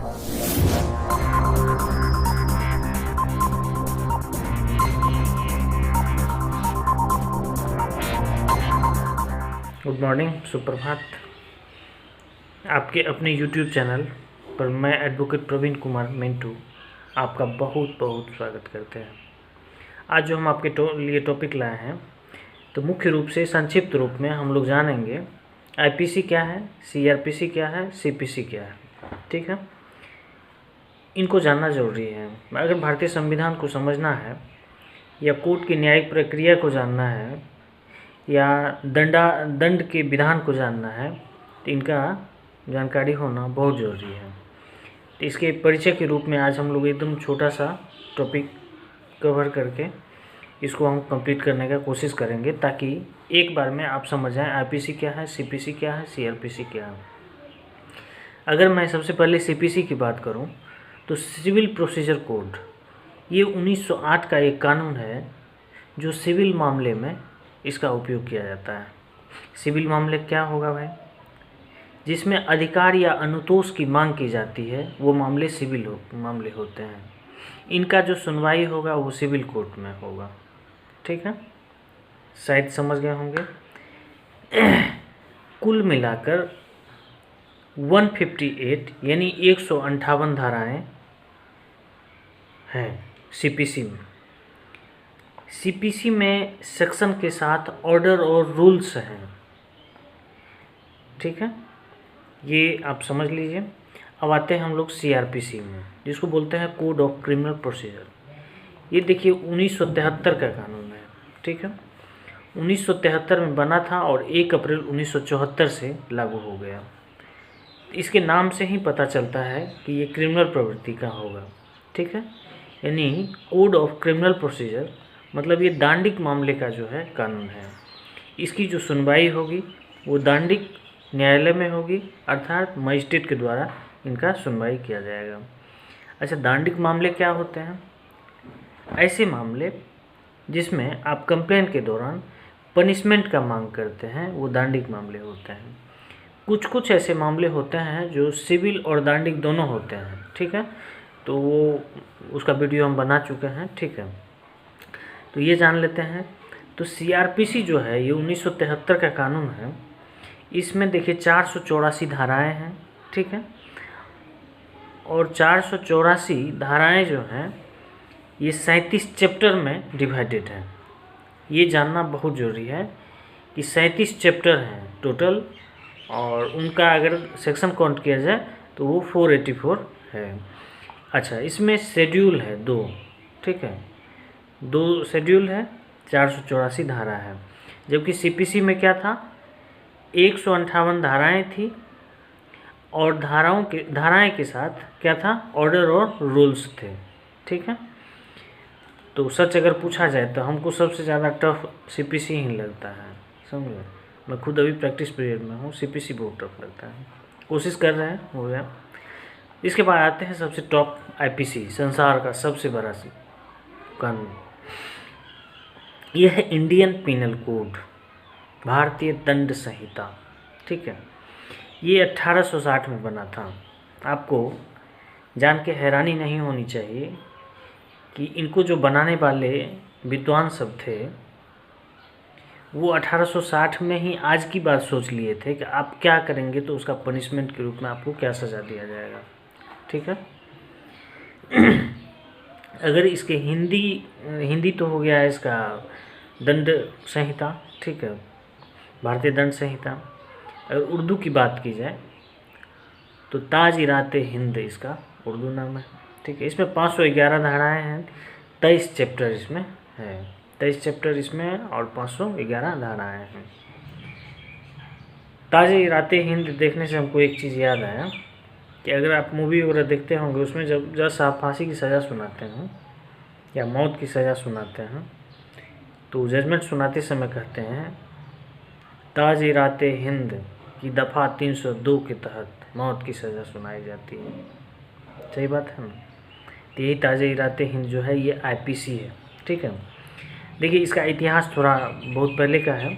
Good morning, सुप्रभात। आपके अपने YouTube चैनल पर मैं एडवोकेट प्रवीण कुमार मिंटू आपका बहुत बहुत स्वागत करते हैं। आज जो हम आपके लिए टॉपिक लाए हैं, तो मुख्य रूप से संक्षिप्त रूप में हम लोग जानेंगे IPC क्या है, CRPC क्या है, CPC क्या है। ठीक है, इनको जानना जरूरी है। अगर भारतीय संविधान को समझना है या कोर्ट की न्यायिक प्रक्रिया को जानना है या दंड के विधान को जानना है, तो इनका जानकारी होना बहुत ज़रूरी है। तो इसके परिचय के रूप में आज हम लोग एकदम छोटा सा टॉपिक कवर करके इसको हम कंप्लीट करने का कोशिश करेंगे, ताकि एक बार में आप समझ जाएं IPC क्या है, CPC क्या है, CRPC क्या है। अगर मैं सबसे पहले CPC की बात करूं, तो सिविल प्रोसीजर कोड, ये 1908 का एक कानून है जो सिविल मामले में इसका उपयोग किया जाता है। सिविल मामले क्या होगा भाई? जिसमें अधिकार या अनुतोष की मांग की जाती है, वो मामले सिविल मामले होते हैं। इनका जो सुनवाई होगा वो सिविल कोर्ट में होगा। ठीक है, शायद समझ गए होंगे। कुल मिलाकर 158 यानी 158 धाराएं हैं CPC में। CPC में सेक्शन के साथ ऑर्डर और रूल्स हैं। ठीक है, ये आप समझ लीजिए। अब आते हैं हम लोग CRPC में, जिसको बोलते हैं कोड ऑफ क्रिमिनल प्रोसीजर। ये देखिए 1973 का कानून है। ठीक है, 1973 में बना था और 1 अप्रैल 1974 से लागू हो गया। इसके नाम से ही पता चलता है कि ये क्रिमिनल प्रवृत्ति का होगा। ठीक है, यानी कोड ऑफ क्रिमिनल प्रोसीजर मतलब ये दांडिक मामले का जो है कानून है। इसकी जो सुनवाई होगी वो दांडिक न्यायालय में होगी, अर्थात मजिस्ट्रेट के द्वारा इनका सुनवाई किया जाएगा। अच्छा, दांडिक मामले क्या होते हैं? ऐसे मामले जिसमें आप कंप्लेंट के दौरान पनिशमेंट का मांग करते हैं, वो दांडिक मामले होते हैं। कुछ कुछ ऐसे मामले होते हैं जो सिविल और दांडिक दोनों होते हैं। ठीक है, तो वो उसका वीडियो हम बना चुके हैं। ठीक है, तो ये जान लेते हैं। तो CRPC जो है ये 1973 का कानून है। इसमें देखिए 484 धाराएं हैं। ठीक है, और 484 धाराएं जो हैं ये 37 चैप्टर में डिवाइडेड हैं। ये जानना बहुत ज़रूरी है कि 37 चैप्टर हैं टोटल, और उनका अगर सेक्शन काउंट किया जाए तो वो 484 है। अच्छा, इसमें शेड्यूल है 2। ठीक है, 2 शेड्यूल है, 484 धारा है। जबकि CPC में क्या था, 158 धाराएं थी, और धाराएं के साथ क्या था, ऑर्डर और रूल्स थे। ठीक है, तो सच अगर पूछा जाए तो हमको सबसे ज़्यादा टफ CPC ही लगता है, समझे। मैं खुद अभी प्रैक्टिस पीरियड में हूँ, CPC बहुत टफ लगता है। कोशिश कर रहे हैं, हो गया। इसके बाद आते हैं सबसे टॉप IPC, संसार का सबसे बड़ा कानून। यह है इंडियन पिनल कोड, भारतीय दंड संहिता। ठीक है, ये 1860 में बना था। आपको जान के हैरानी नहीं होनी चाहिए कि इनको जो बनाने वाले विद्वान सब थे वो 1860 में ही आज की बात सोच लिए थे कि आप क्या करेंगे तो उसका पनिशमेंट के रूप में आपको क्या सज़ा दिया जाएगा। ठीक है, अगर इसके हिंदी तो हो गया है इसका दंड संहिता। ठीक है, भारतीय दंड संहिता। अगर उर्दू की बात की जाए तो ताज-ए-रात हिंद इसका उर्दू नाम है। ठीक है, इसमें 511 धाराएं हैं, 23 चैप्टर इसमें है। 23 चैप्टर इसमें और 511 धाराएं हैं। ताज-ए-रात हिंद देखने से हमको एक चीज़ याद आया कि अगर आप मूवी वगैरह देखते होंगे, उसमें जब जज साहब फांसी की सज़ा सुनाते हैं या मौत की सज़ा सुनाते हैं, तो जजमेंट सुनाते समय कहते हैं ताज-ए-रात हिंद की दफ़ा 302 के तहत मौत की सज़ा सुनाई जाती है। सही बात है ना। तो यही ताज-ए-रात हिंद जो है ये IPC है। ठीक है, देखिए इसका इतिहास थोड़ा बहुत पहले का है।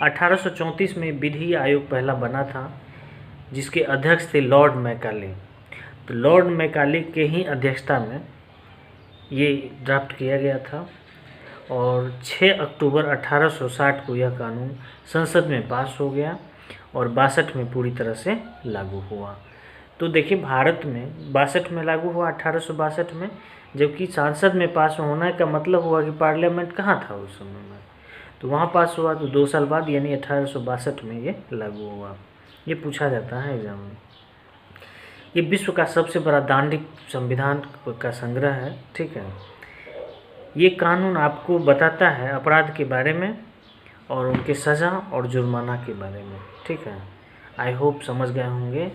1834 में विधि आयोग पहला बना था, जिसके अध्यक्ष थे लॉर्ड मैकाले। तो लॉर्ड मैकाले के ही अध्यक्षता में ये ड्राफ्ट किया गया था और 6 अक्टूबर 1860 को यह कानून संसद में पास हो गया और 62 में पूरी तरह से लागू हुआ। तो देखिए भारत में 62 में लागू हुआ, 1862 में, जबकि संसद में पास होने का मतलब हुआ कि पार्लियामेंट कहाँ था उस समय में, तो वहाँ पास हुआ। तो 2 साल बाद यानी 1862 में ये लागू हुआ। ये पूछा जाता है एग्जाम में। ये विश्व का सबसे बड़ा दांडिक संविधान का संग्रह है, ठीक है। ये कानून आपको बताता है अपराध के बारे में और उनके सज़ा और जुर्माना के बारे में, ठीक है। आई होप समझ गए होंगे।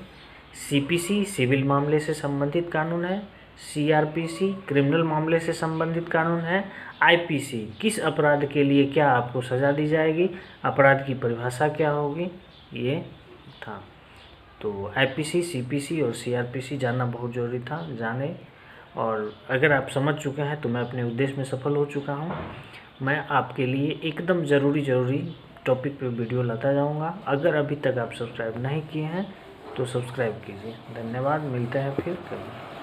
सीपीसी सिविल मामले से संबंधित कानून है, सीआरपीसी क्रिमिनल मामले से संबंधित कानून है, आईपीसी किस अपराध के लिए क्या आपको सज़ा दी जाएगी, अपराध की परिभाषा क्या होगी, ये था। तो आईपीसी, सीपीसी और सीआरपीसी जानना बहुत ज़रूरी था, जाने। और अगर आप समझ चुके हैं तो मैं अपने उद्देश्य में सफल हो चुका हूँ। मैं आपके लिए एकदम ज़रूरी टॉपिक पे वीडियो लाता जाऊँगा। अगर अभी तक आप सब्सक्राइब नहीं किए हैं तो सब्सक्राइब कीजिए। धन्यवाद, मिलते हैं फिर कभी।